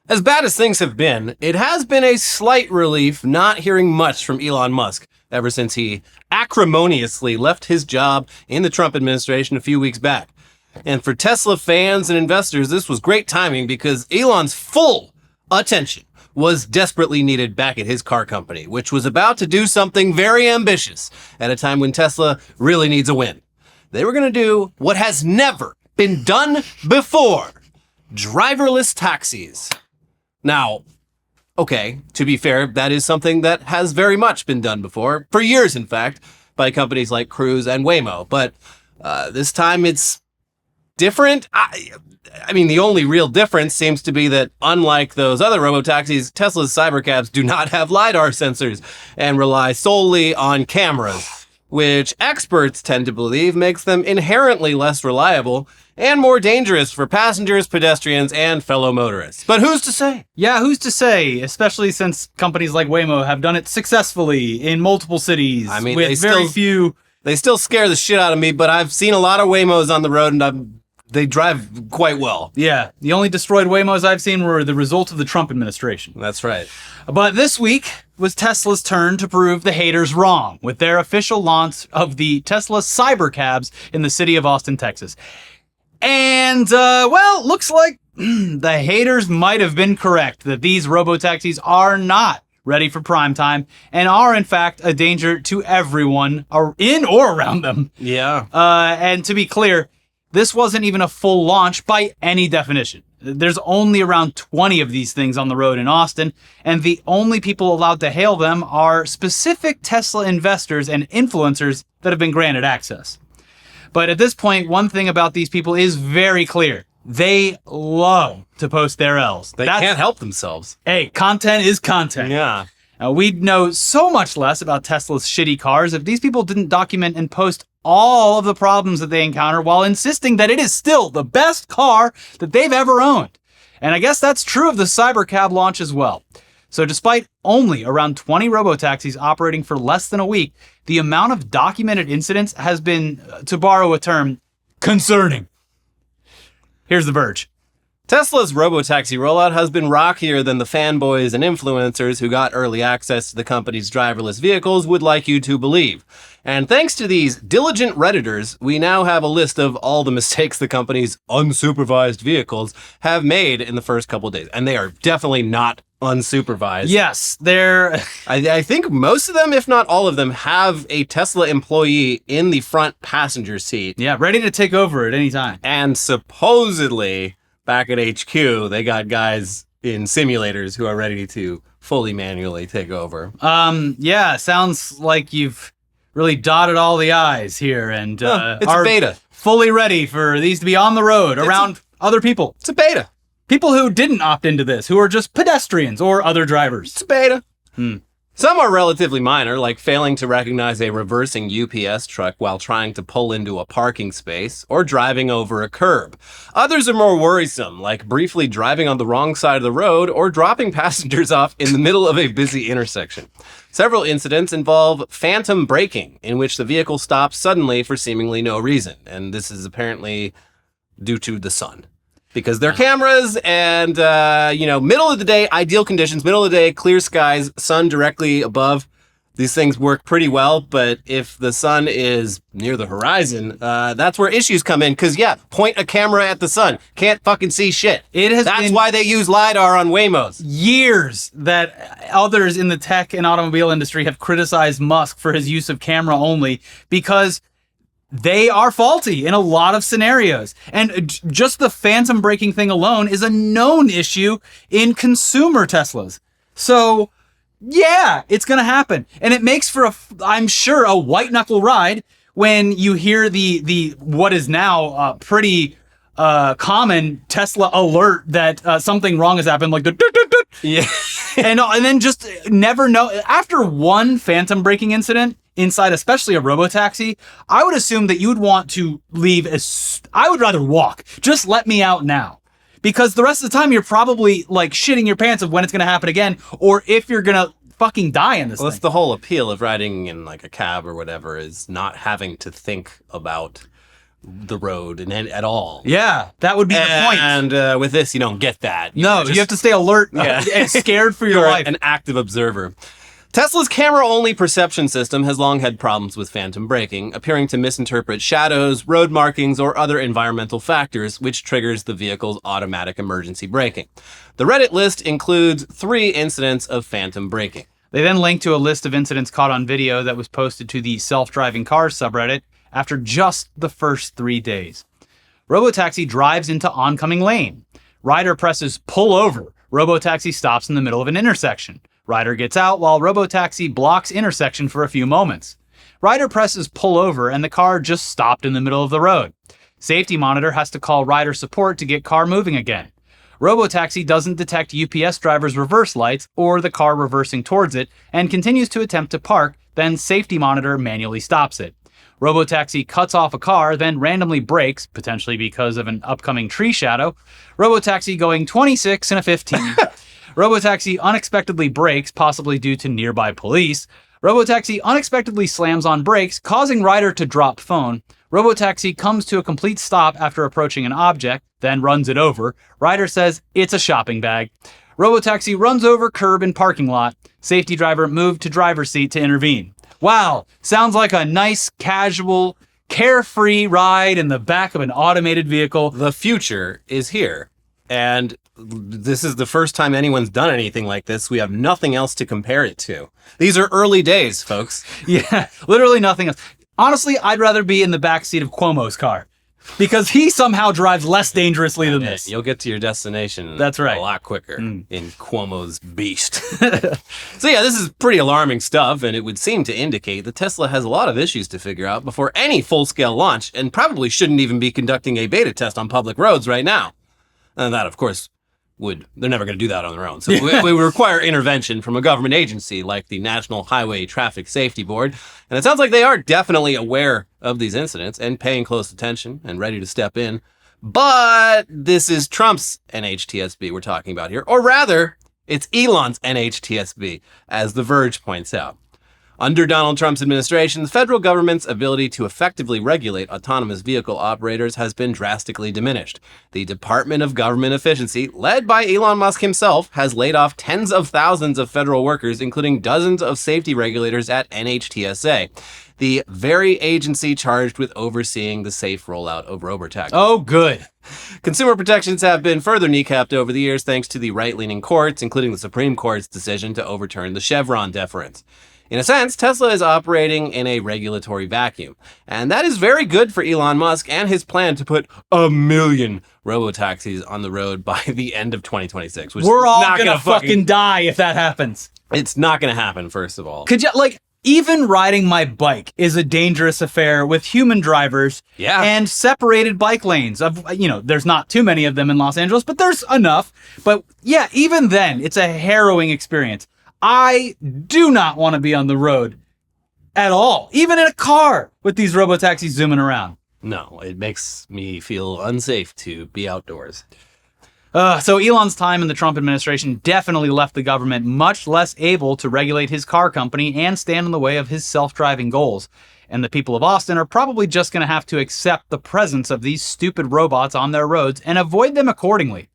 As bad as things have been, it has been a slight relief not hearing much from Elon Musk ever since he acrimoniously left his job in the Trump administration a few weeks back. And for Tesla fans and investors, this was great timing because Elon's full attention was desperately needed back at his car company, which was about to do something very ambitious at a time when Tesla really needs a win. They were going to do what has never been done before: driverless taxis. Now, okay, to be fair, that is something that has very much been done before, for years in fact, by companies like Cruise and Waymo, but this time it's different. I mean, the only real difference seems to be that unlike those other robotaxis, Tesla's Cybercabs do not have LiDAR sensors and rely solely on cameras, which experts tend to believe makes them inherently less reliable and more dangerous for passengers, pedestrians, and fellow motorists. But who's to say? Yeah, who's to say, especially since companies like Waymo have done it successfully in multiple cities. I mean, with very few. They still scare the shit out of me, but I've seen a lot of Waymos on the road, and they drive quite well. Yeah, the only destroyed Waymos I've seen were the result of the Trump administration. That's right. But this week was Tesla's turn to prove the haters wrong with their official launch of the Tesla Cybercabs in the city of Austin, Texas. And, well, looks like the haters might have been correct that these robotaxis are not ready for prime time and are, in fact, a danger to everyone in or around them. Yeah. And to be clear, this wasn't even a full launch by any definition. There's only around 20 of these things on the road in Austin, and the only people allowed to hail them are specific Tesla investors and influencers that have been granted access. But at this point, one thing about these people is very clear. They love to post their L's. They can't help themselves. Hey, content is content. Yeah. We'd know so much less about Tesla's shitty cars if these people didn't document and post all of the problems that they encounter while insisting that it is still the best car that they've ever owned. And I guess that's true of the Cybercab launch as well. So despite only around 20 robotaxis operating for less than a week, the amount of documented incidents has been, to borrow a term, concerning. Here's The Verge. Tesla's robotaxi rollout has been rockier than the fanboys and influencers who got early access to the company's driverless vehicles would like you to believe. And thanks to these diligent Redditors, we now have a list of all the mistakes the company's unsupervised vehicles have made in the first couple of days. And they are definitely not unsupervised. Yes, they're... I think most of them, if not all of them, have a Tesla employee in the front passenger seat. Yeah, ready to take over at any time. And supposedly, back at HQ, they got guys in simulators who are ready to fully manually take over. Yeah, sounds like you've really dotted all the I's here and it's are a beta. Fully ready for these to be on the road around other people. It's a beta. People who didn't opt into this, who are just pedestrians or other drivers. It's a beta. Some are relatively minor, like failing to recognize a reversing UPS truck while trying to pull into a parking space or driving over a curb. Others are more worrisome, like briefly driving on the wrong side of the road or dropping passengers off in the middle of a busy intersection. Several incidents involve phantom braking, in which the vehicle stops suddenly for seemingly no reason, and this is apparently due to the sun. Because they're cameras and, middle of the day, ideal conditions, middle of the day, clear skies, sun directly above. These things work pretty well, but if the sun is near the horizon, that's where issues come in. Because, point a camera at the sun. Can't fucking see shit. That's why they use LiDAR on Waymos. Years that others in the tech and automobile industry have criticized Musk for his use of camera only because they are faulty in a lot of scenarios. And just the phantom braking thing alone is a known issue in consumer Teslas. So, yeah, it's going to happen. And it makes for, I'm sure, a white knuckle ride when you hear the what is now pretty common Tesla alert that something wrong has happened, like the yeah. and then just never know. After one phantom braking incident inside, especially a robotaxi, I would assume that you would want to leave I would rather walk. Just let me out now. Because the rest of the time you're probably like shitting your pants of when it's going to happen again, or if you're going to fucking die in this thing. That's the whole appeal of riding in like a cab or whatever, is not having to think about the road and at all. Yeah, that would be the point. And with this, you don't get that. You have to stay alert and scared for your life. An active observer. Tesla's camera-only perception system has long had problems with phantom braking, appearing to misinterpret shadows, road markings, or other environmental factors, which triggers the vehicle's automatic emergency braking. The Reddit list includes 3 incidents of phantom braking. They then link to a list of incidents caught on video that was posted to the self-driving cars subreddit after just the first 3 days. Robotaxi drives into oncoming lane. Rider presses pull over. Robotaxi stops in the middle of an intersection. Rider gets out while Robotaxi blocks intersection for a few moments. Rider presses pull over and the car just stopped in the middle of the road. Safety monitor has to call rider support to get car moving again. Robotaxi doesn't detect UPS driver's reverse lights or the car reversing towards it and continues to attempt to park, then safety monitor manually stops it. Robotaxi cuts off a car, then randomly brakes, potentially because of an upcoming tree shadow. Robotaxi going 26 and a 15. Robotaxi unexpectedly brakes, possibly due to nearby police. Robotaxi unexpectedly slams on brakes, causing rider to drop phone. Robotaxi comes to a complete stop after approaching an object, then runs it over. Rider says it's a shopping bag. Robotaxi runs over curb in parking lot. Safety driver moved to driver's seat to intervene. Wow, sounds like a nice, casual, carefree ride in the back of an automated vehicle. The future is here. And this is the first time anyone's done anything like this. We have nothing else to compare it to. These are early days, folks. Yeah, literally nothing else. Honestly, I'd rather be in the backseat of Cuomo's car because he somehow drives less dangerously than this. You'll get to your destination That's right. a lot quicker in Cuomo's beast. So yeah, this is pretty alarming stuff, and it would seem to indicate that Tesla has a lot of issues to figure out before any full-scale launch, and probably shouldn't even be conducting a beta test on public roads right now. And that, of course, they're never going to do that on their own. So we require intervention from a government agency like the National Highway Traffic Safety Board. And it sounds like they are definitely aware of these incidents and paying close attention and ready to step in. But this is Trump's NHTSB we're talking about here. Or rather, it's Elon's NHTSB, as The Verge points out. Under Donald Trump's administration, the federal government's ability to effectively regulate autonomous vehicle operators has been drastically diminished. The Department of Government Efficiency, led by Elon Musk himself, has laid off tens of thousands of federal workers, including dozens of safety regulators at NHTSA, the very agency charged with overseeing the safe rollout of Robotaxis. Oh, good. Consumer protections have been further kneecapped over the years thanks to the right-leaning courts, including the Supreme Court's decision to overturn the Chevron deference. In a sense, Tesla is operating in a regulatory vacuum, and that is very good for Elon Musk and his plan to put 1 million robotaxis on the road by the end of 2026. Which We're all not gonna fucking die if that happens. It's not gonna happen, first of all. Could you, even riding my bike is a dangerous affair with human drivers and separated bike lanes. There's not too many of them in Los Angeles, but there's enough. But yeah, even then, it's a harrowing experience. I do not want to be on the road at all, even in a car with these robotaxis zooming around. No, it makes me feel unsafe to be outdoors. So Elon's time in the Trump administration definitely left the government much less able to regulate his car company and stand in the way of his self-driving goals. And the people of Austin are probably just going to have to accept the presence of these stupid robots on their roads and avoid them accordingly.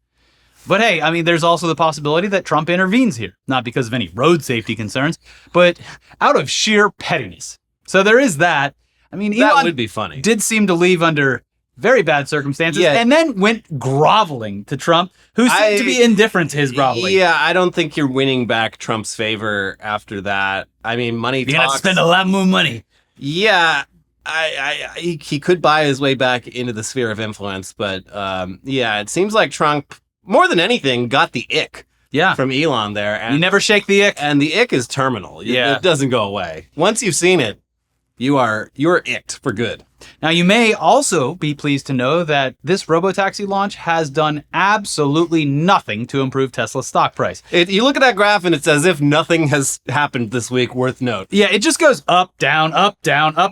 But hey, there's also the possibility that Trump intervenes here, not because of any road safety concerns, but out of sheer pettiness. So there is that. Elon that would be funny. Did seem to leave under very bad circumstances and then went groveling to Trump, who seemed to be indifferent to his groveling. Yeah, I don't think you're winning back Trump's favor after that. Money You're going to spend a lot more money. Yeah, he could buy his way back into the sphere of influence, but it seems like Trump, more than anything, got the ick from Elon there. And you never shake the ick. And the ick is terminal. It doesn't go away. Once you've seen it, you're icked for good. Now, you may also be pleased to know that this robotaxi launch has done absolutely nothing to improve Tesla's stock price. You look at that graph and it's as if nothing has happened this week worth note. Yeah, it just goes up, down, up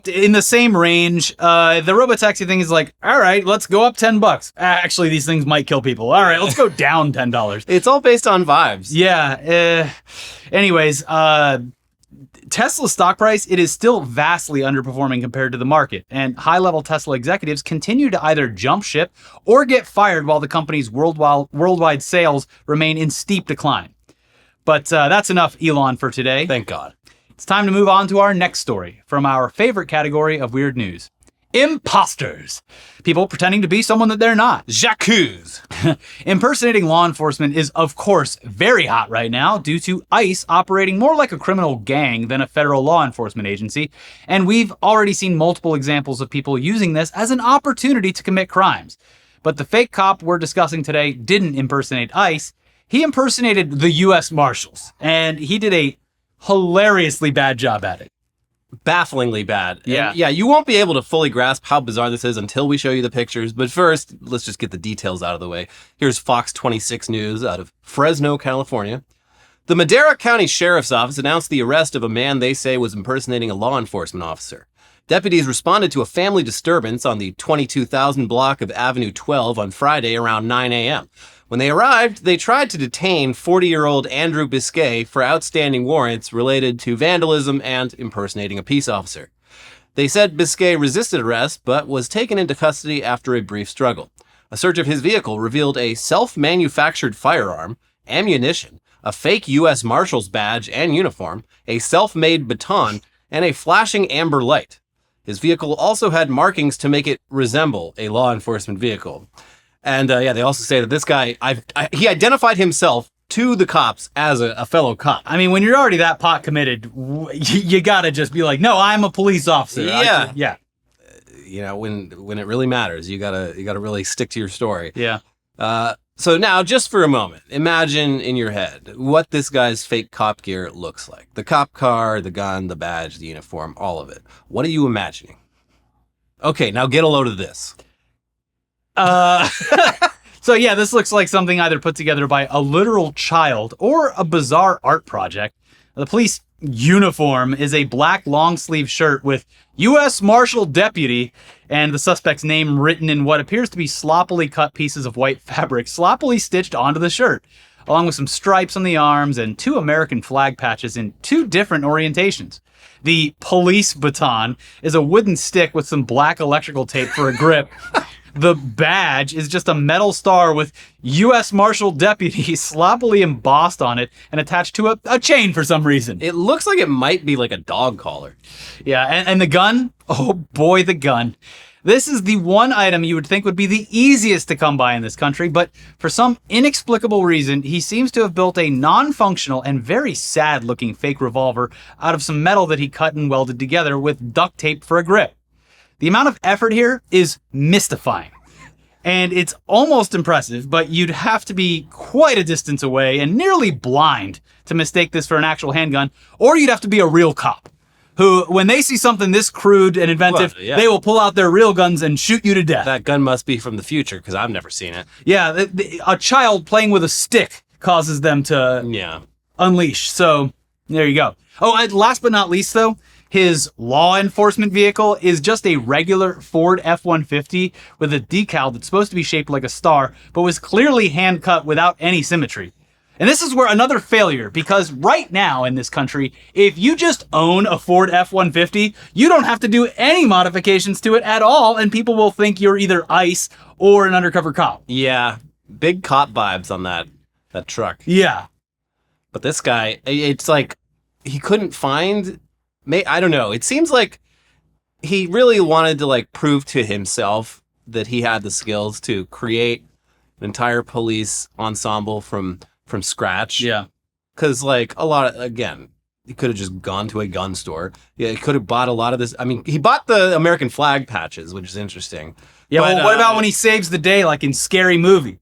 in the same range. The robotaxi thing is like, all right, let's go up $10. Actually, these things might kill people. All right, let's go down $10. It's all based on vibes. Yeah. Anyways, Tesla's stock price, it is still vastly underperforming compared to the market, and high-level Tesla executives continue to either jump ship or get fired while the company's worldwide sales remain in steep decline. But that's enough Elon for today. Thank God. It's time to move on to our next story from our favorite category of weird news. Imposters. People pretending to be someone that they're not. J'accuse. Impersonating law enforcement is, of course, very hot right now due to ICE operating more like a criminal gang than a federal law enforcement agency, and we've already seen multiple examples of people using this as an opportunity to commit crimes. But the fake cop we're discussing today didn't impersonate ICE. He impersonated the U.S. Marshals, and he did a hilariously bad job at it. Bafflingly bad. Yeah. And yeah, you won't be able to fully grasp how bizarre this is until we show you the pictures. But first, let's just get the details out of the way. Here's Fox 26 News out of Fresno, California. The Madera County Sheriff's Office announced the arrest of a man they say was impersonating a law enforcement officer. Deputies responded to a family disturbance on the 22,000 block of Avenue 12 on Friday around 9 a.m. When they arrived, they tried to detain 40-year-old Andrew Biscay for outstanding warrants related to vandalism and impersonating a peace officer. They said Biscay resisted arrest, but was taken into custody after a brief struggle. A search of his vehicle revealed a self-manufactured firearm, ammunition, a fake U.S. Marshals badge and uniform, a self-made baton, and a flashing amber light. His vehicle also had markings to make it resemble a law enforcement vehicle. And they also say that this guy, he identified himself to the cops as a fellow cop. I mean, when you're already that pot committed, you gotta just be like, no, I'm a police officer. Yeah. Yeah. You know, when it really matters, you gotta really stick to your story. Yeah. So now, just for a moment, imagine in your head what this guy's fake cop gear looks like. The cop car, the gun, the badge, the uniform, all of it. What are you imagining? Okay, now get a load of this. So yeah, this looks like something either put together by a literal child or a bizarre art project. The police uniform is a black long sleeve shirt with U.S. Marshal Deputy and the suspect's name written in what appears to be sloppily cut pieces of white fabric, sloppily stitched onto the shirt, along with some stripes on the arms and 2 American flag patches in 2 different orientations. The police baton is a wooden stick with some black electrical tape for a grip. The badge is just a metal star with U.S. Marshal Deputy sloppily embossed on it and attached to a chain for some reason. It looks like it might be like a dog collar. Yeah, and the gun? Oh boy, the gun. This is the one item you would think would be the easiest to come by in this country, but for some inexplicable reason, he seems to have built a non-functional and very sad-looking fake revolver out of some metal that he cut and welded together with duct tape for a grip. The amount of effort here is mystifying. And it's almost impressive, but you'd have to be quite a distance away and nearly blind to mistake this for an actual handgun, or you'd have to be a real cop, who, when they see something this crude and inventive, they will pull out their real guns and shoot you to death. That gun must be from the future, because I've never seen it. Yeah, a child playing with a stick causes them to unleash. So, there you go. Oh, and last but not least, though, his law enforcement vehicle is just a regular Ford F-150 with a decal that's supposed to be shaped like a star, but was clearly hand-cut without any symmetry. And this is where another failure, because right now in this country, if you just own a Ford F-150, you don't have to do any modifications to it at all, and people will think you're either ICE or an undercover cop. Yeah, big cop vibes on that truck. Yeah. But this guy, it's like he couldn't find... I don't know. It seems like he really wanted to like prove to himself that he had the skills to create an entire police ensemble from scratch. Yeah. Because like he could have just gone to a gun store. Yeah, he could have bought a lot of this. I mean, he bought the American flag patches, which is interesting. Yeah, but, well, what about when he saves the day, like in Scary Movie?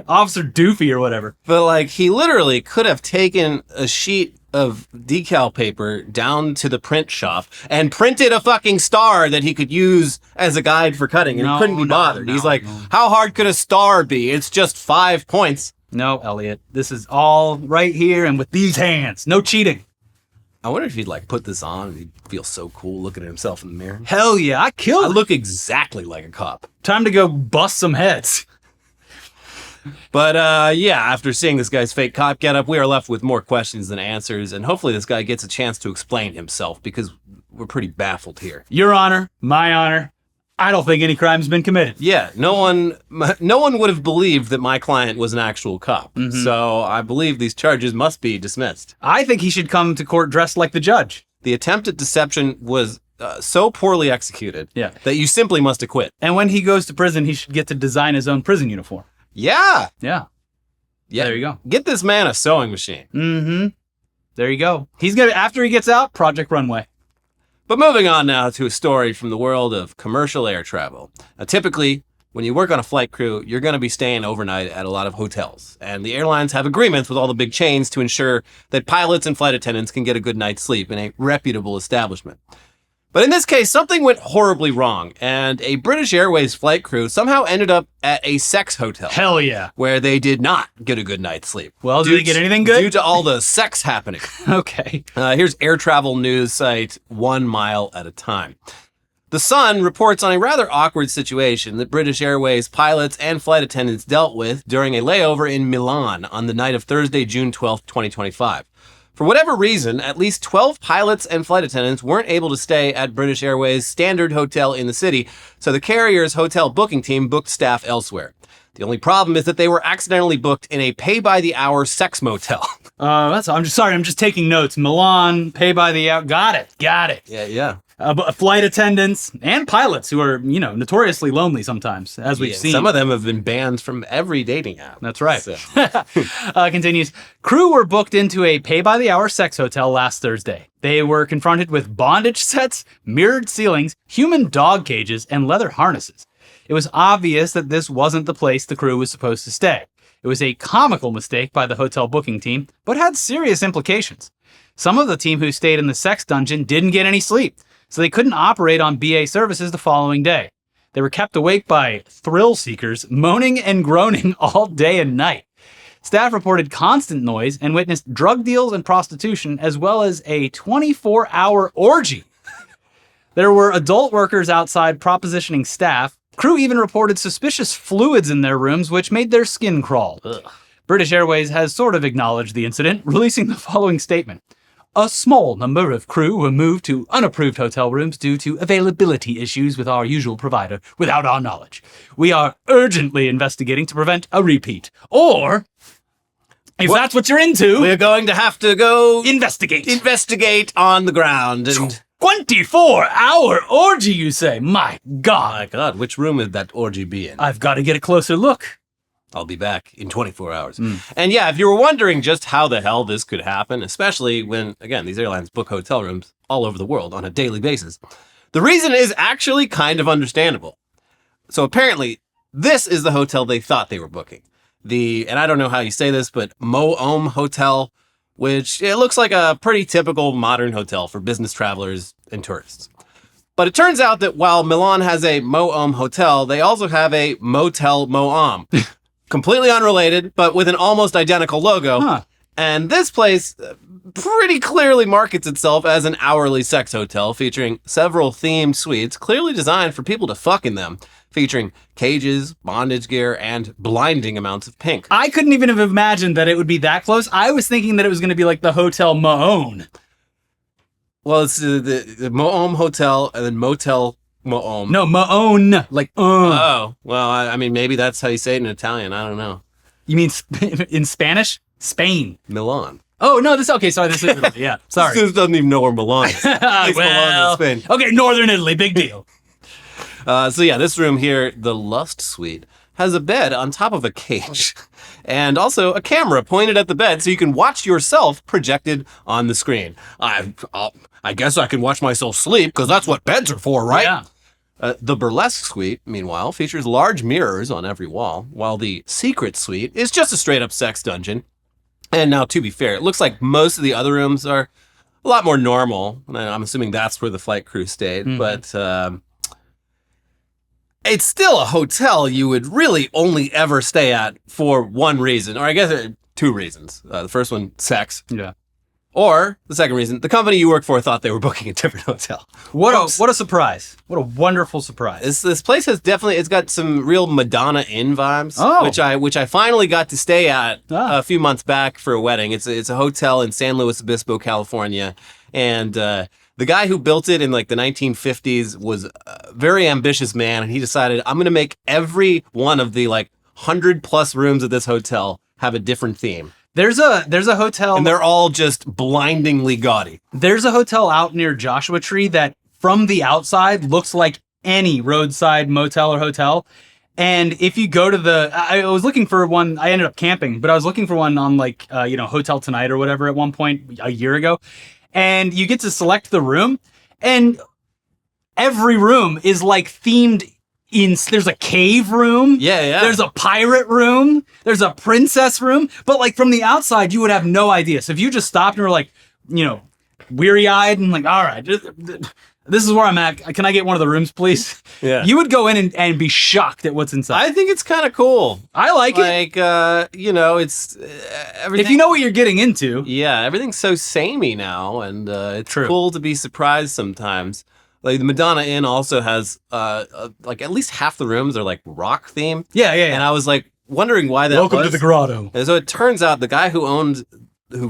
Officer Doofy or whatever. But like, he literally could have taken a sheet of decal paper down to the print shop and printed a fucking star that he could use as a guide for cutting, and he couldn't be bothered. He's like, how hard could a star be? It's just 5 points. No, Elliot, this is all right here and with these hands. No cheating. I wonder if he'd like put this on and he'd feel so cool looking at himself in the mirror. Hell yeah, I look exactly like a cop. Time to go bust some heads. But yeah, after seeing this guy's fake cop getup, we are left with more questions than answers, and hopefully this guy gets a chance to explain himself because we're pretty baffled here. Your Honor, my honor, I don't think any crime's been committed. Yeah, no one would have believed that my client was an actual cop. So I believe these charges must be dismissed. I think he should come to court dressed like the judge. The attempt at deception was so poorly executed that you simply must acquit. And when he goes to prison, he should get to design his own prison uniform. Yeah. Yeah. There you go. Get this man a sewing machine. Mm-hmm. There you go. He's gonna, after he gets out, Project Runway. But moving on now to a story from the world of commercial air travel. Now, typically, when you work on a flight crew, you're going to be staying overnight at a lot of hotels. And the airlines have agreements with all the big chains to ensure that pilots and flight attendants can get a good night's sleep in a reputable establishment. But in this case, something went horribly wrong, and a British Airways flight crew somehow ended up at a sex hotel. Hell yeah. Where they did not get a good night's sleep. Well, did they get anything good? Due to all the sex happening. Okay. Here's air travel news site 1 Mile at a Time. The Sun reports on a rather awkward situation that British Airways pilots and flight attendants dealt with during a layover in Milan on the night of Thursday, June 12th, 2025. For whatever reason, at least 12 pilots and flight attendants weren't able to stay at British Airways' standard hotel in the city, so the carrier's hotel booking team booked staff elsewhere. The only problem is that they were accidentally booked in a pay-by-the-hour sex motel. I'm just taking notes. Milan, pay by the hour. Got it. Yeah. Flight attendants and pilots who are, notoriously lonely sometimes, as we've seen. Some of them have been banned from every dating app. That's right. So. Continues. Crew were booked into a pay-by-the-hour sex hotel last Thursday. They were confronted with bondage sets, mirrored ceilings, human dog cages, and leather harnesses. It was obvious that this wasn't the place the crew was supposed to stay. It was a comical mistake by the hotel booking team, but had serious implications. Some of the team who stayed in the sex dungeon didn't get any sleep, so they couldn't operate on BA services the following day. They were kept awake by thrill seekers, moaning and groaning all day and night. Staff reported constant noise and witnessed drug deals and prostitution, as well as a 24-hour orgy. There were adult workers outside propositioning staff. Crew even reported suspicious fluids in their rooms, which made their skin crawl. Ugh. British Airways has sort of acknowledged the incident, releasing the following statement. A small number of crew were moved to unapproved hotel rooms due to availability issues with our usual provider without our knowledge. We are urgently investigating to prevent a repeat. Or, if that's what you're into, we're going to have to go investigate on the ground. And 24-hour orgy, you say? My God. My God, which room would that orgy be in? I've got to get a closer look. I'll be back in 24 hours. And yeah, if you were wondering just how the hell this could happen, especially when, again, these airlines book hotel rooms all over the world on a daily basis, the reason is actually kind of understandable. So apparently, this is the hotel they thought they were booking. And I don't know how you say this, but mo.om hotel, which it looks like a pretty typical modern hotel for business travelers and tourists. But it turns out that while Milan has a mo.om hotel, they also have a motel mo.om. Completely unrelated, but with an almost identical logo. Huh. And this place pretty clearly markets itself as an hourly sex hotel featuring several themed suites clearly designed for people to fuck in them, featuring cages, bondage gear, and blinding amounts of pink. I couldn't even have imagined that it would be that close. I was thinking that it was going to be like the Hotel Mo.om. Well, it's the mo.om hotel and then motel mo.om. No, Mo.on. Like, Oh, well, I mean, maybe that's how you say it in Italian. I don't know. You mean in Spanish? Spain. Milan. Oh, no, sorry, this is Italy. Yeah, sorry. This doesn't even know where Milan is. Well, Milan in Spain. Okay, Northern Italy, big deal. So yeah, this room here, the Lust Suite, has a bed on top of a cage and also a camera pointed at the bed so you can watch yourself projected on the screen. I guess I can watch myself sleep because that's what beds are for, right? Yeah. The Burlesque Suite, meanwhile, features large mirrors on every wall, while the Secret Suite is just a straight-up sex dungeon. And now, to be fair, it looks like most of the other rooms are a lot more normal. And I'm assuming that's where the flight crew stayed, but it's still a hotel you would really only ever stay at for one reason, or I guess two reasons. The first one, sex. Yeah. Or the second reason, the company you work for thought they were booking a different hotel. What a surprise. What a wonderful surprise. This place has it's got some real Madonna Inn vibes, Oh. which I finally got to stay at a few months back for a wedding. It's a hotel in San Luis Obispo, California, and the guy who built it in like the 1950s was a very ambitious man, and he decided, I'm going to make every one of the like 100+ rooms of this hotel have a different theme. There's a hotel, and they're all just blindingly gaudy. There's a hotel out near Joshua Tree that from the outside looks like any roadside motel or hotel. And if you go to I was looking for one, I ended up camping, but I was looking for one on like, Hotel Tonight or whatever at one point a year ago. And you get to select the room, and every room is like themed. There's a cave room. Yeah. There's a pirate room. There's a princess room. But like from the outside, you would have no idea. So if you just stopped and were like, weary-eyed and like, all right, this is where I'm at. Can I get one of the rooms, please? Yeah. You would go in and be shocked at what's inside. I think it's kind of cool. I like it. Like, it's everything. If you know what you're getting into. Yeah, everything's so samey now, and it's True. cool to be surprised sometimes. Like the Madonna Inn also has like at least half the rooms are like rock themed. Yeah. And I was like wondering why that Welcome was. to the grotto. And so it turns out the guy who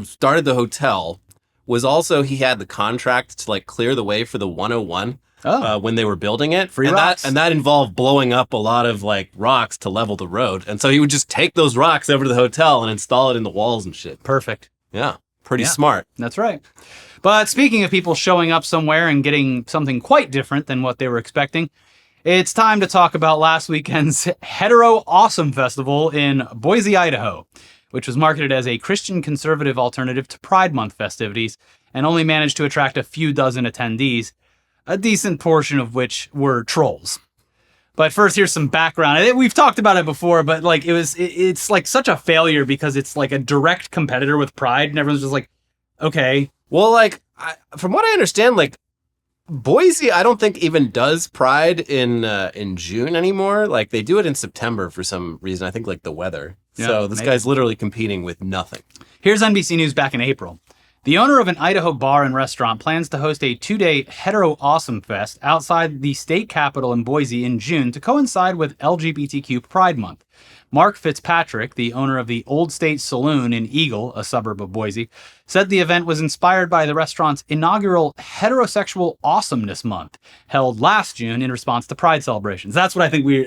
started the hotel was also, he had the contract to like clear the way for the 101 when they were building it. Free rocks. And that involved blowing up a lot of like rocks to level the road. And so he would just take those rocks over to the hotel and install it in the walls and shit. Perfect. Yeah. Pretty smart. That's right. But speaking of people showing up somewhere and getting something quite different than what they were expecting, it's time to talk about last weekend's Hetero Awesome Festival in Boise, Idaho, which was marketed as a Christian conservative alternative to Pride Month festivities and only managed to attract a few dozen attendees, a decent portion of which were trolls. But first, here's some background. We've talked about it before, but like it's like such a failure because it's like a direct competitor with Pride, and everyone's just like, okay. Well, like, from what I understand, like, Boise, I don't think even does Pride in June anymore. Like, they do it in September for some reason. I think, like, the weather. Yeah, so this maybe. guy's literally competing with nothing. Here's NBC News back in April. The owner of an Idaho bar and restaurant plans to host a 2-day Hetero Awesome Fest outside the state capitol in Boise in June to coincide with LGBTQ Pride Month. Mark Fitzpatrick, the owner of the Old State Saloon in Eagle, a suburb of Boise, said the event was inspired by the restaurant's inaugural Heterosexual Awesomeness Month, held last June in response to Pride celebrations. That's what I think we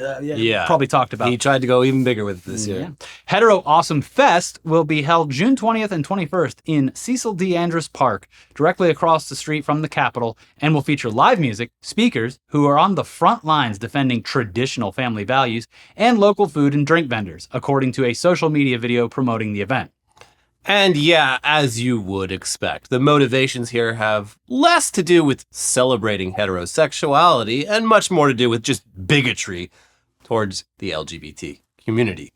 probably talked about. He tried to go even bigger with it this year. Yeah. Hetero Awesome Fest will be held June 20th and 21st in Cecil D. Andrus Park, directly across the street from the Capitol, and will feature live music, speakers who are on the front lines defending traditional family values, and local food and drink vendors, according to a social media video promoting the event. And yeah, as you would expect, the motivations here have less to do with celebrating heterosexuality and much more to do with just bigotry towards the LGBT community.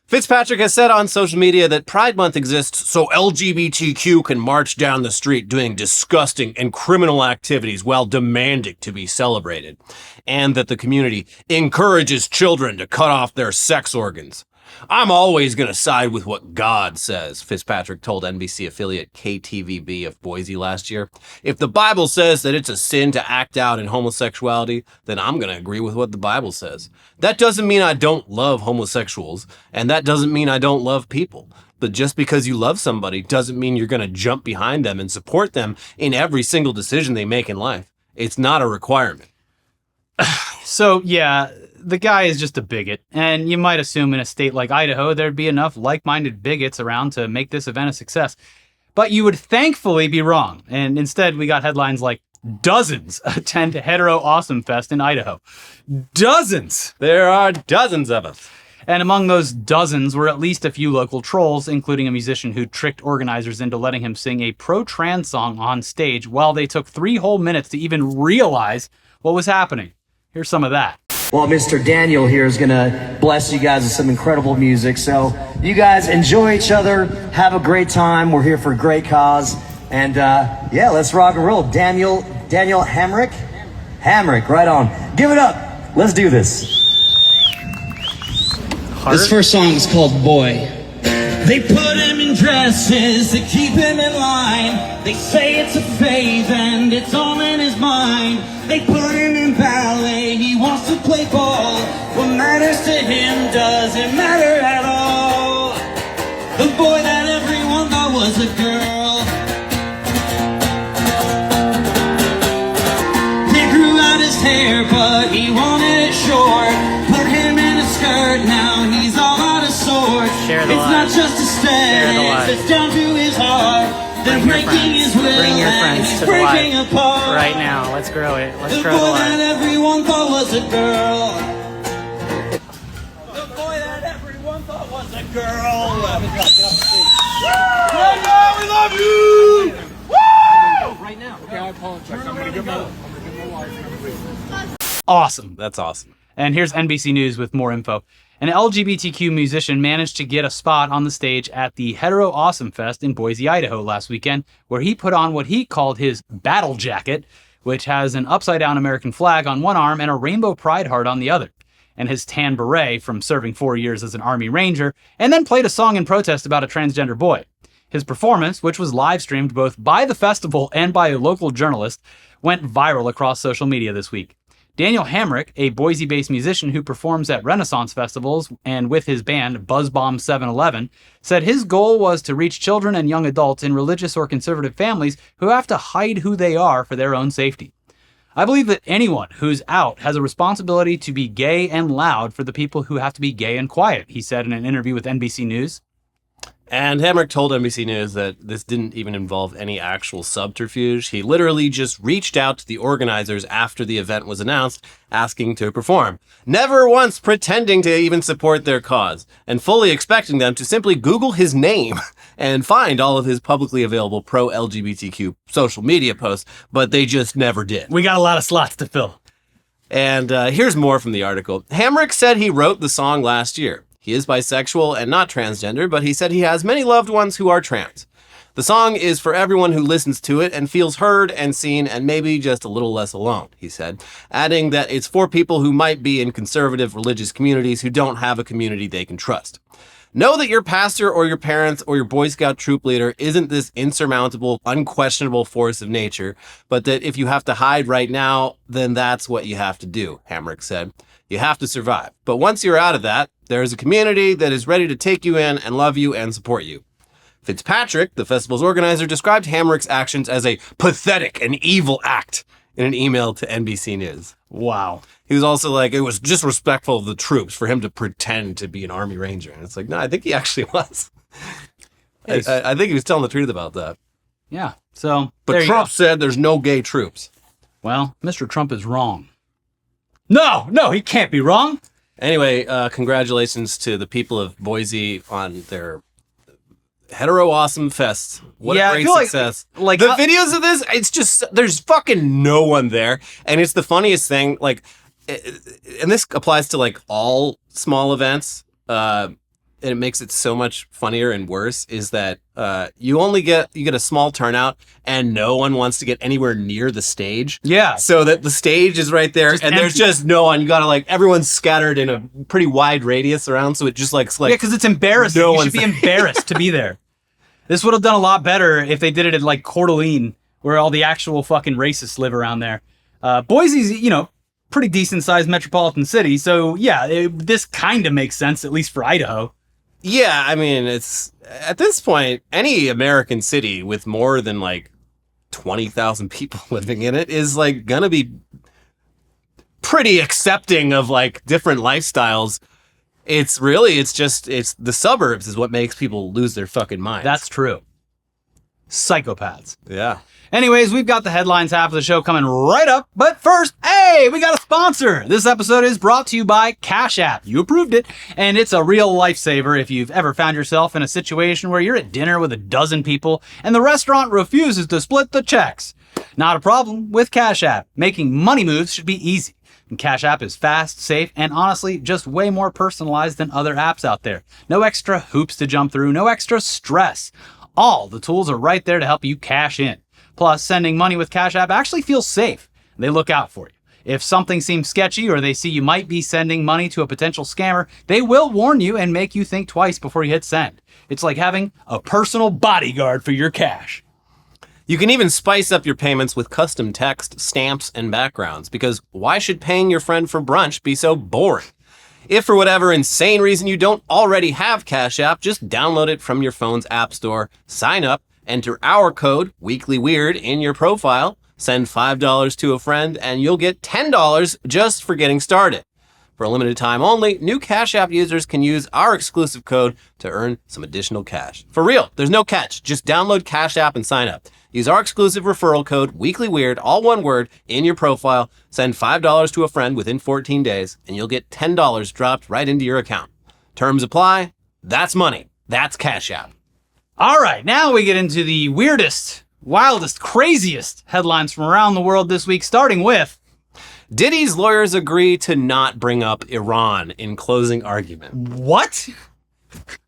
Fitzpatrick has said on social media that Pride Month exists so LGBTQ can march down the street doing disgusting and criminal activities while demanding to be celebrated, and that the community encourages children to cut off their sex organs. I'm always going to side with what God says, Fitzpatrick told NBC affiliate KTVB of Boise last year. If the Bible says that it's a sin to act out in homosexuality, then I'm going to agree with what the Bible says. That doesn't mean I don't love homosexuals, and that doesn't mean I don't love people. But just because you love somebody doesn't mean you're going to jump behind them and support them in every single decision they make in life. It's not a requirement. So, yeah, the guy is just a bigot, and you might assume in a state like Idaho there'd be enough like-minded bigots around to make this event a success. But you would thankfully be wrong, and instead we got headlines like, dozens attend Hetero Awesome Fest in Idaho. Dozens! There are dozens of us. And among those dozens were at least a few local trolls, including a musician who tricked organizers into letting him sing a pro-trans song on stage while they took 3 whole minutes to even realize what was happening. Here's some of that. Well, Mr. Daniel here is going to bless you guys with some incredible music. So you guys enjoy each other. Have a great time. We're here for a great cause. And yeah, let's rock and roll. Daniel Hamrick? Hamrick, right on. Give it up. Let's do this. This first song is called Boy. They put him in dresses to keep him in line. They say it's a phase and it's all in his mind. They put him in ballet, he wants to play ball. What matters to him doesn't matter at all. The boy that everyone thought was a girl. They grew out his hair, but he wanted it short. Put him in a skirt, now he's all out of sorts. It's not just a step, it's down to his heart. They're breaking his will and he's breaking apart. Right now, let's grow it. Let's The grow the boy light. that everyone thought was a girl. The boy that everyone thought was a girl. We love you! Right now. Okay, I apologize. I'm gonna get my wife. Awesome. That's awesome. And here's NBC News with more info. An LGBTQ musician managed to get a spot on the stage at the Hetero Awesome Fest in Boise, Idaho last weekend, where he put on what he called his battle jacket, which has an upside-down American flag on one arm and a rainbow pride heart on the other, and his tan beret from serving 4 years as an Army Ranger, and then played a song in protest about a transgender boy. His performance, which was live-streamed both by the festival and by a local journalist, went viral across social media this week. Daniel Hamrick, a Boise-based musician who performs at Renaissance festivals and with his band Buzzbomb 711, said his goal was to reach children and young adults in religious or conservative families who have to hide who they are for their own safety. I believe that anyone who's out has a responsibility to be gay and loud for the people who have to be gay and quiet, he said in an interview with NBC News. And Hamrick told NBC News that this didn't even involve any actual subterfuge. He literally just reached out to the organizers after the event was announced, asking to perform, never once pretending to even support their cause, and fully expecting them to simply Google his name and find all of his publicly available pro-LGBTQ social media posts, but they just never did. We got a lot of slots to fill. And here's more from the article. Hamrick said he wrote the song last year. He is bisexual and not transgender, but he said he has many loved ones who are trans. The song is for everyone who listens to it and feels heard and seen and maybe just a little less alone, he said, adding that it's for people who might be in conservative religious communities who don't have a community they can trust. Know that your pastor or your parents or your Boy Scout troop leader isn't this insurmountable, unquestionable force of nature, but that if you have to hide right now, then that's what you have to do, Hamrick said. You have to survive. But once you're out of that, there is a community that is ready to take you in and love you and support you. Fitzpatrick, the festival's organizer, described Hamrick's actions as a pathetic and evil act in an email to NBC News. Wow. He was also like, it was disrespectful of the troops for him to pretend to be an Army Ranger. And it's like, no, I think he actually was. I think he was telling the truth about that. Yeah. So, But Trump said there's no gay troops. Well, Mr. Trump is wrong. No, he can't be wrong. Anyway, congratulations to the people of Boise on their Hetero Awesome Fest. What Yeah, a I great feel success. like the videos of this, it's just, there's fucking no one there. And it's the funniest thing, like, and this applies to like all small events, and it makes it so much funnier and worse, is that you get a small turnout and no one wants to get anywhere near the stage. Yeah. So that the stage is right there Just and there's empty. just no one. You gotta like, everyone's scattered in a pretty wide radius around, so it just like Yeah, because it's embarrassing. no You one's should be embarrassed to be there. This would have done a lot better if they did it at like Coeur d'Alene, where all the actual fucking racists live around there. Boise's, pretty decent sized metropolitan city, so yeah, this kind of makes sense, at least for Idaho. Yeah, I mean, it's at this point, any American city with more than like 20,000 people living in it is like gonna be pretty accepting of like different lifestyles. It's the suburbs is what makes people lose their fucking minds. That's true. Psychopaths. yeah. Anyways, we've got the headlines half of the show coming right up. But first, hey, we got a sponsor. This episode is brought to you by Cash App. You approved it, and it's a real lifesaver if you've ever found yourself in a situation where you're at dinner with a dozen people and the restaurant refuses to split the checks. Not a problem with Cash App. Making money moves should be easy. And Cash App is fast, safe, and honestly, just way more personalized than other apps out there. No extra hoops to jump through, no extra stress. All the tools are right there to help you cash in. Plus, sending money with Cash App actually feels safe. They look out for you. If something seems sketchy or they see you might be sending money to a potential scammer, they will warn you and make you think twice before you hit send. It's like having a personal bodyguard for your cash. You can even spice up your payments with custom text, stamps, and backgrounds, because why should paying your friend for brunch be so boring? If for whatever insane reason you don't already have Cash App, just download it from your phone's app store, sign up, enter our code, WeeklyWeird, in your profile, send $5 to a friend, and you'll get $10 just for getting started. For a limited time only, new Cash App users can use our exclusive code to earn some additional cash. For real, there's no catch. Just download Cash App and sign up. Use our exclusive referral code, WeeklyWeird, all one word, in your profile. Send $5 to a friend within 14 days, and you'll get $10 dropped right into your account. Terms apply. That's money. That's Cash App. All right, now we get into the weirdest, wildest, craziest headlines from around the world this week, starting with Diddy's lawyers agree to not bring up Iran in closing argument. what?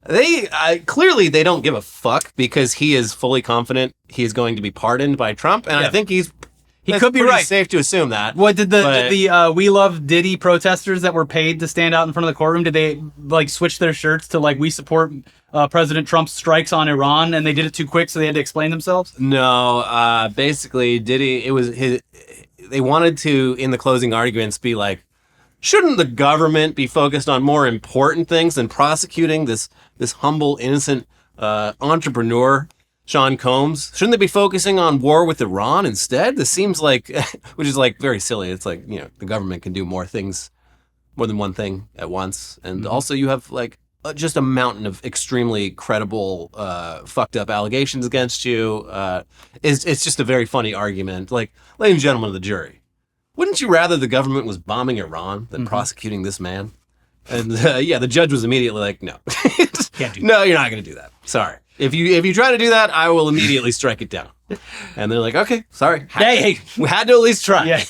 They clearly they don't give a fuck because he is fully confident he is going to be pardoned by Trump, and Yeah. I think he could be right. Safe to assume that. What did But- the We Love Diddy protesters that were paid to stand out in front of the courtroom, did they like switch their shirts to like we support President Trump's strikes on Iran, and they did it too quick so they had to explain themselves? No, basically Diddy. It was his. They wanted to in the closing arguments be like, shouldn't the government be focused on more important things than prosecuting this humble, innocent entrepreneur, Sean Combs? Shouldn't they be focusing on war with Iran instead? This seems like, which is like very silly. It's like, you know, the government can do more than one thing at once. And also you have like just a mountain of extremely credible, fucked up allegations against you. It's just a very funny argument. Like, ladies and gentlemen of the jury, wouldn't you rather the government was bombing Iran than prosecuting this man? And yeah, the judge was immediately like, no, Can't do no, you're not going to do that. Sorry. If you try to do that, I will immediately strike it down. And they're like, okay, sorry. Hey, We had to at least try. yeah.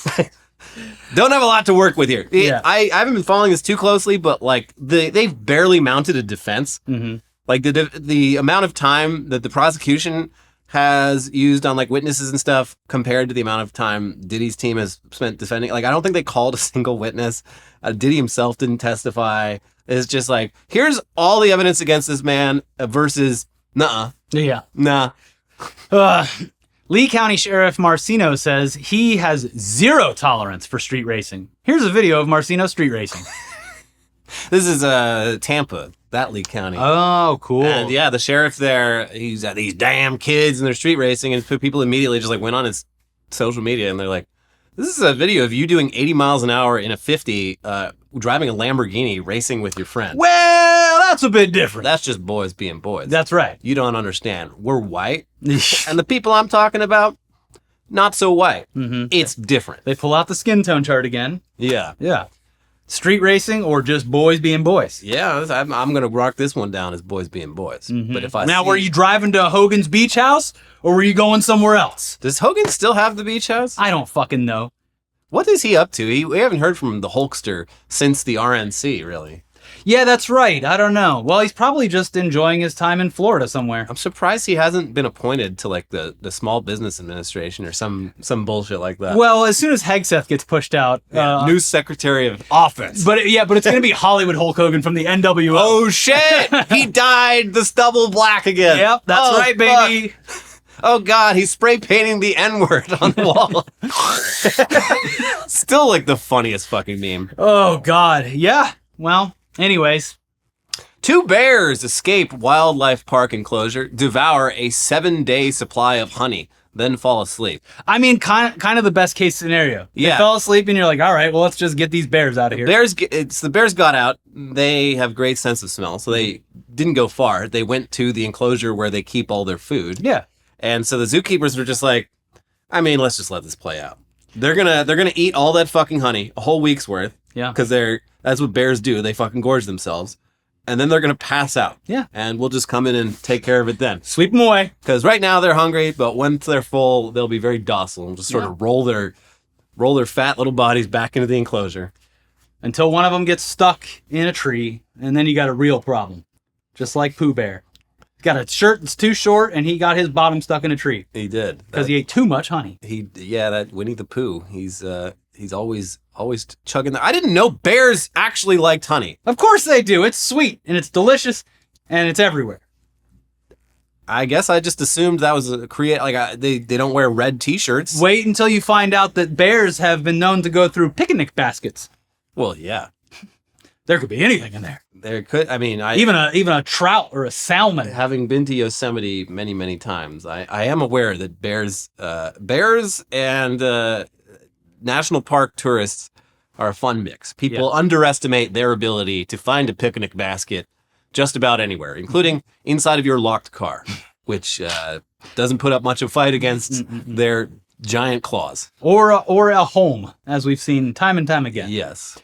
Don't have a lot to work with here. Yeah. I haven't been following this too closely, but like they've barely mounted a defense. Mm-hmm. Like the amount of time that the prosecution has used on like witnesses and stuff compared to the amount of time Diddy's team has spent defending. Like, I don't think they called a single witness. Diddy himself didn't testify. It's just like, here's all the evidence against this man versus nah. Lee County Sheriff Marcino says he has zero tolerance for street racing. Here's a video of Marcino street racing. This is Tampa, that Lee County. Oh, cool. And yeah, the sheriff there, he's got these damn kids and they're street racing, and people immediately just like went on his social media and they're like, this is a video of you doing 80 miles an hour in a 50, driving a Lamborghini, racing with your friend. Well, that's a bit different. That's just boys being boys. That's right. You don't understand. We're white, and the people I'm talking about, not so white. Mm-hmm. It's different. They pull out the skin tone chart again. Yeah. Yeah. Street racing or just boys being boys? Yeah, I'm going to rock this one down as boys being boys. Mm-hmm. But if I Now, see- were you driving to Hogan's Beach House or were you going somewhere else? Does Hogan still have the beach house? I don't fucking know. What is he up to? We haven't heard from the Hulkster since the RNC, really. Yeah, that's right. I don't know. Well, he's probably just enjoying his time in Florida somewhere. I'm surprised he hasn't been appointed to like the Small Business Administration or some bullshit like that. Well, as soon as Hegseth gets pushed out, New Secretary of Offense. but it's going to be Hollywood Hulk Hogan from the NWO. Oh shit! He dyed the stubble black again. Yep, that's Oh, right, baby. fuck. Oh god, he's spray painting the N-word on the wall. Still like the funniest fucking meme. Oh, God. Yeah. Well, anyways. 2 bears escape wildlife park enclosure, devour a 7-day supply of honey, then fall asleep. I mean, kind of the best case scenario. Yeah. They fell asleep and you're like, all right, well, let's just get these bears out of here. The bears got out. They have great sense of smell, so they didn't go far. They went to the enclosure where they keep all their food. Yeah. And so the zookeepers were just like, I mean, let's just let this play out. They're gonna eat all that fucking honey, a whole week's worth. Yeah. Because that's what bears do. They fucking gorge themselves. And then they're gonna pass out. Yeah. And we'll just come in and take care of it then. Sweep them away. Because right now they're hungry, but once they're full, they'll be very docile and just sort of roll their fat little bodies back into the enclosure. Until one of them gets stuck in a tree, and then you got a real problem. Just like Pooh Bear. He's got a shirt that's too short, and he got his bottom stuck in a tree. He did. Because he ate too much honey. That Winnie the Pooh. He's he's always chugging that. I didn't know bears actually liked honey. Of course they do. It's sweet and it's delicious and it's everywhere. I guess I just assumed that was they don't wear red T-shirts. Wait until you find out that bears have been known to go through picnic baskets. Well, yeah, There could be anything in there. there could. I mean, Even a trout or a salmon. having been to Yosemite many times, I am aware that bears and national park tourists are a fun mix. People underestimate their ability to find a picnic basket just about anywhere, including inside of your locked car, which doesn't put up much of a fight against their giant claws. Or a home, as we've seen time and time again. Yes.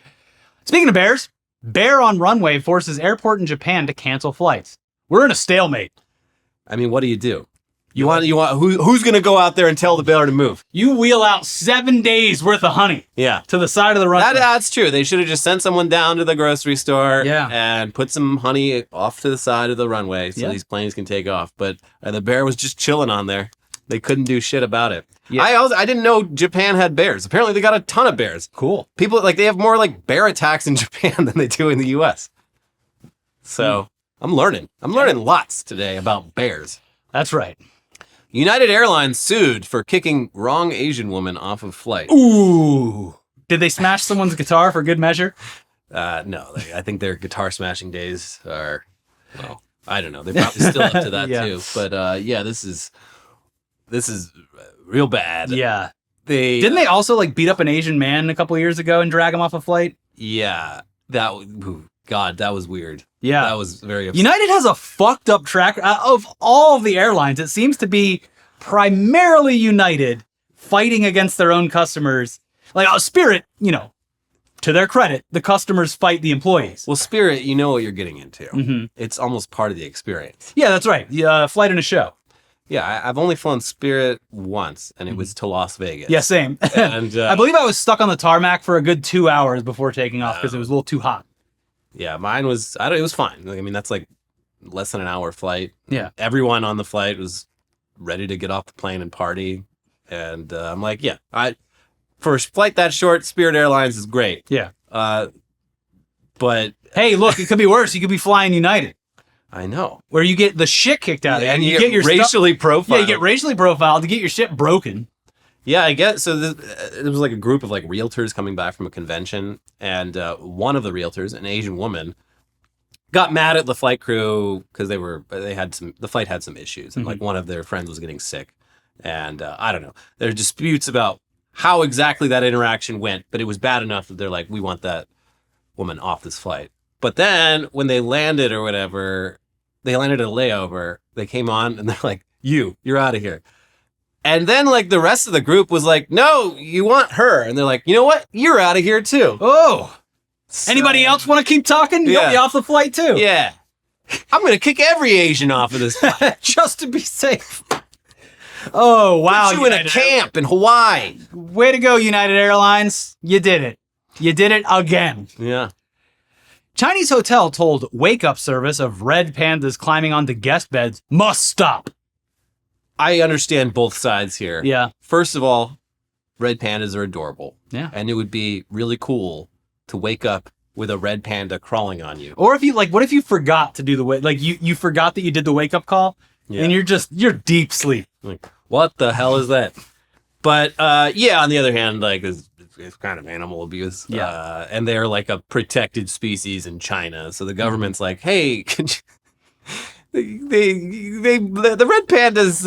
Speaking of bears, bear on runway forces airport in Japan to cancel flights. We're in a stalemate. I mean, what do? You want who's going to go out there and tell the bear to move? You wheel out 7 days worth of honey Yeah. to the side of the runway. That's true. They should have just sent someone down to the grocery store Yeah. and put some honey off to the side of the runway so these planes can take off. But the bear was just chilling on there. They couldn't do shit about it. Yeah. I didn't know Japan had bears. Apparently they got a ton of bears. Cool. People they have more bear attacks in Japan than they do in the US. So I'm learning lots today about bears. That's right. United Airlines sued for kicking wrong Asian woman off of flight. Ooh. Did they smash someone's guitar for good measure? No, I think their guitar smashing days are, well, I don't know. They're probably still up to that Yeah. too. But this is real bad. Yeah. Didn't They also beat up an Asian man a couple of years ago and drag him off a flight? Yeah, that was weird. Yeah. That was very upsetting. United has a fucked up track of all of the airlines. It seems to be primarily United fighting against their own customers. Spirit, to their credit, the customers fight the employees. Well, Spirit, you know what you're getting into. Mhm. It's almost part of the experience. Yeah, that's right. Flight in a show. Yeah, I've only flown Spirit once, and it was to Las Vegas. Yeah, same. And I believe I was stuck on the tarmac for a good 2 hours before taking off because it was a little too hot. yeah, mine was. It was fine. I mean, that's less than an hour flight. Yeah. Everyone on the flight was ready to get off the plane and party, and I'm like, yeah, for a flight that short, Spirit Airlines is great. Yeah. But Hey, look, it could be worse. You could be flying United, I know, where you get the shit kicked out of you. and And you get your racially profiled. Yeah, you get racially profiled to get your shit broken. Yeah, I guess so. There was a group of realtors coming back from a convention, and one of the realtors, an Asian woman, got mad at the flight crew because the flight had some issues, and one of their friends was getting sick, and I don't know. There are disputes about how exactly that interaction went, but it was bad enough that they're like, we want that woman off this flight. But then when they landed or whatever, they landed at a layover. They came on and they're like, you're out of here. And then the rest of the group was like, no, you want her. And they're like, you know what? You're out of here too. Oh. So- Anybody else want to keep talking? You'll Yeah. be off the flight too. Yeah. I'm going to kick every Asian off of this flight. Just to be safe. Oh, wow. Put you in a United camp in Hawaii. Way to go, United Airlines. You did it. You did it again. Yeah. Chinese hotel told wake-up service of red pandas climbing onto guest beds must stop. I understand both sides here. Yeah. First of all, red pandas are adorable. Yeah. And it would be really cool to wake up with a red panda crawling on you. Or if you what if you forgot to do the you forgot that you did the wake-up call and you're deep sleep. What the hell is that? But yeah, on the other hand, it's kind of animal abuse. Yeah. And they're a protected species in China. So the government's like, hey, could you... the red pandas,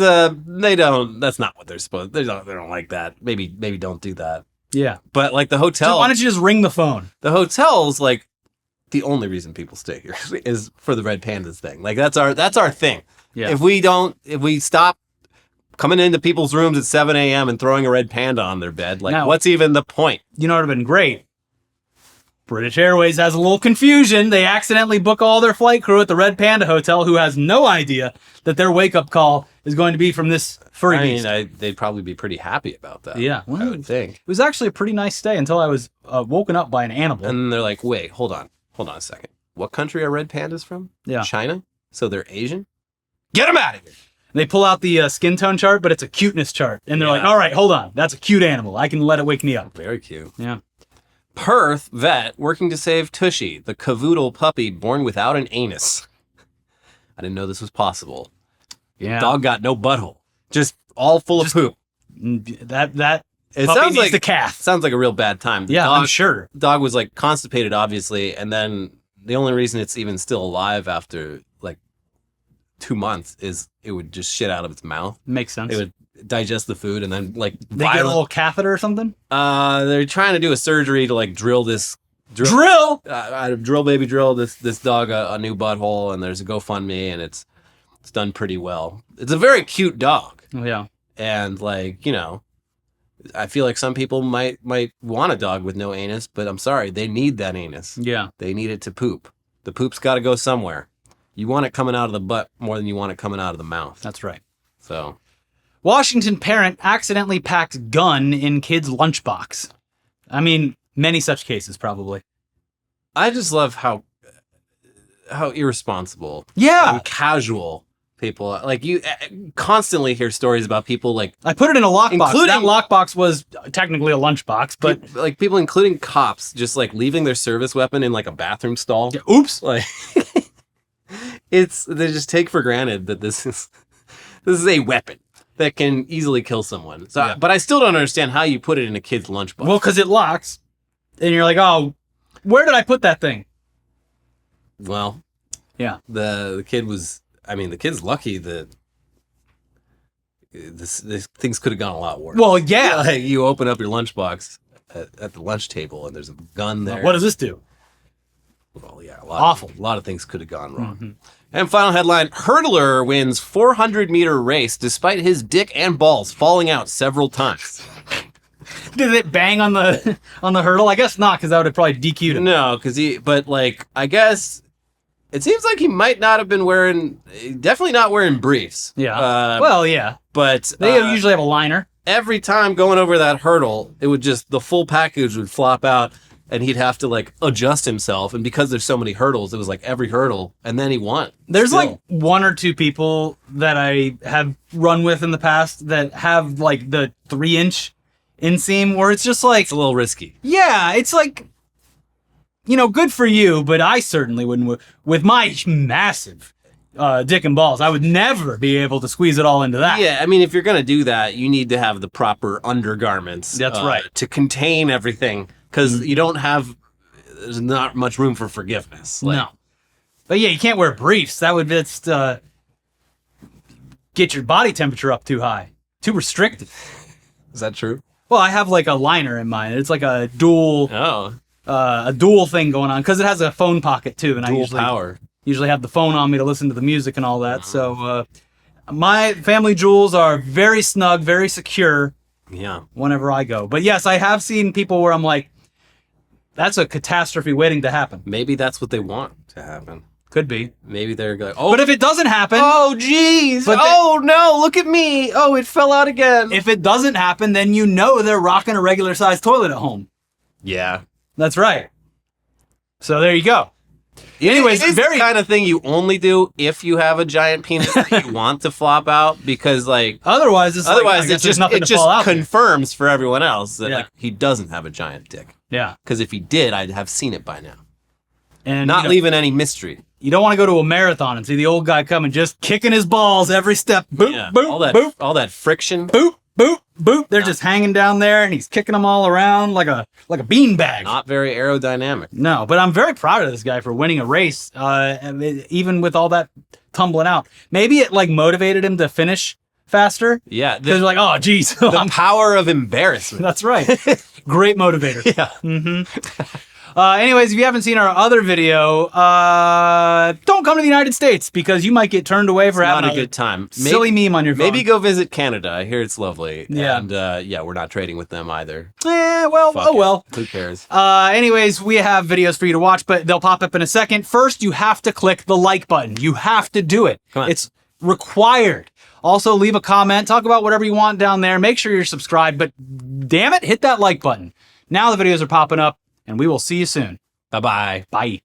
that's not what they're supposed. They don't like that. Maybe don't do that. Yeah. But the hotel, So why don't you just ring the phone? the hotel's the only reason people stay here is for the red pandas thing. That's our thing. Yeah. If we stop coming into people's rooms at 7 a.m. and throwing a red panda on their bed, Now- what's even the point? You know what would have been great? British Airways has a little confusion. They accidentally book all their flight crew at the Red Panda Hotel who has no idea that their wake-up call is going to be from this furry beast. They'd probably be pretty happy about that. Yeah. I would think. It was actually a pretty nice stay until I was woken up by an animal. And then they're like, wait, hold on a second. What country are red pandas from? Yeah. China? So they're Asian? Get them out of here. They pull out the skin tone chart, but it's a cuteness chart. And they're like, all right, hold on. That's a cute animal. I can let it wake me up. Very cute. Yeah. Perth vet working to save Tushy, the cavoodle puppy born without an anus. I didn't know this was possible. Yeah. Dog got no butthole. Just all full of poop. That It puppy sounds needs like the calf. Sounds like a real bad time. The Yeah, I'm sure. Dog was like constipated, obviously, and then the only reason it's even still alive after like 2 months is it would just shit out of its mouth. Makes sense. It would digest the food and then like They get a little catheter or something? they're trying to do a surgery to like drill this Drill? drill this dog a new butthole, and there's a GoFundMe, and it's done pretty well. It's a very cute dog, Yeah. and like, you know, I feel like some people might want a dog with no anus, but I'm sorry, they need that anus. Yeah. They need it to poop. The poop's got to go somewhere. You want it coming out of the butt more than you want it coming out of the mouth. That's right. So, Washington parent accidentally packs gun in kid's lunchbox. I mean, many such cases probably. I just love how irresponsible, Yeah. and casual people like. You constantly hear stories about people like I put it in a lockbox. Including- That lockbox was technically a lunchbox, but like people, including cops, just like leaving their service weapon in like a bathroom stall. oops. Like they just take for granted that this is a weapon that can easily kill someone. So, but I still don't understand how you put it in a kid's lunchbox. Well, because it locks, and you're like, oh, where did I put that thing? Well, Yeah. the kid was. I mean, the kid's lucky that this things could have gone a lot worse. Well, yeah. Like you open up your lunchbox at the lunch table and there's a gun there. What does this do? Well, yeah, Awful. A lot of things could have gone wrong. And final headline: hurdler wins 400-meter race despite his dick and balls falling out several times. Did it bang on the hurdle? I guess not, because that would have probably DQ'd him. No, but like, I guess it seems like he might not have been definitely not wearing briefs. Yeah. Well, yeah. But They usually have a liner. every time going over that hurdle, it would just, the full package would flop out and he'd have to like adjust himself. And because there's so many hurdles, it was like every hurdle, and then he won. There's Still. like one or two people that I have run with in the past that have like the 3-inch inseam where it's just like, It's a little risky. yeah, it's like, you know, good for you, but I certainly wouldn't. With my massive dick and balls, I would never be able to squeeze it all into that. Yeah, I mean, if you're going to do that, you need to have the proper undergarments. That's right. To contain everything, because there's not much room for forgiveness. Like, No. But yeah, you can't wear briefs. That would just get your body temperature up too high. Too restricted. Is that true? Well, I have like a liner in mine. It's like a dual thing going on because it has a phone pocket too, and I usually have the phone on me to listen to the music and all that. So my family jewels are very snug, very secure. Yeah. Whenever I go. But yes, I have seen people where I'm like, that's a catastrophe waiting to happen. Maybe that's what they want to happen. Could be. Maybe they're like, oh, But if it doesn't happen, oh, geez. But Oh, no, look at me. Oh, it fell out again. if it doesn't happen, then you know they're rocking a regular sized toilet at home. Yeah. That's right. So there you go. Anyways, it's the kind of thing you only do if you have a giant penis that you want to flop out, because like Otherwise, it's it just nothing to fall out. confirms for everyone else that Yeah. like he doesn't have a giant dick. Yeah. Because if he did, I'd have seen it by now. And Not you know, leaving any mystery. You don't want to go to a marathon and see the old guy coming just kicking his balls every step. Boop, Yeah. boop, boop, all that friction. boop, boop, boop. They're just hanging down there and he's kicking them all around like a beanbag. Not very aerodynamic. No, but I'm very proud of this guy for winning a race, even with all that tumbling out. Maybe it like motivated him to finish faster. Yeah. Because like, oh, geez. The power of embarrassment. That's right. Great motivator. Yeah. Anyways, if you haven't seen our other video, don't come to the United States because you might get turned away for having Not a good time. silly meme on your phone. Maybe go visit Canada. I hear it's lovely. Yeah. And we're not trading with them either. Well, Fuck oh it. well. Who cares? Anyways, we have videos for you to watch, but they'll pop up in a second. First, you have to click the like button. You have to do it. Come on. It's required. Also, leave a comment. Talk about whatever you want down there. Make sure you're subscribed, but damn it, hit that like button. Now the videos are popping up, and we will see you soon. Bye-bye. Bye.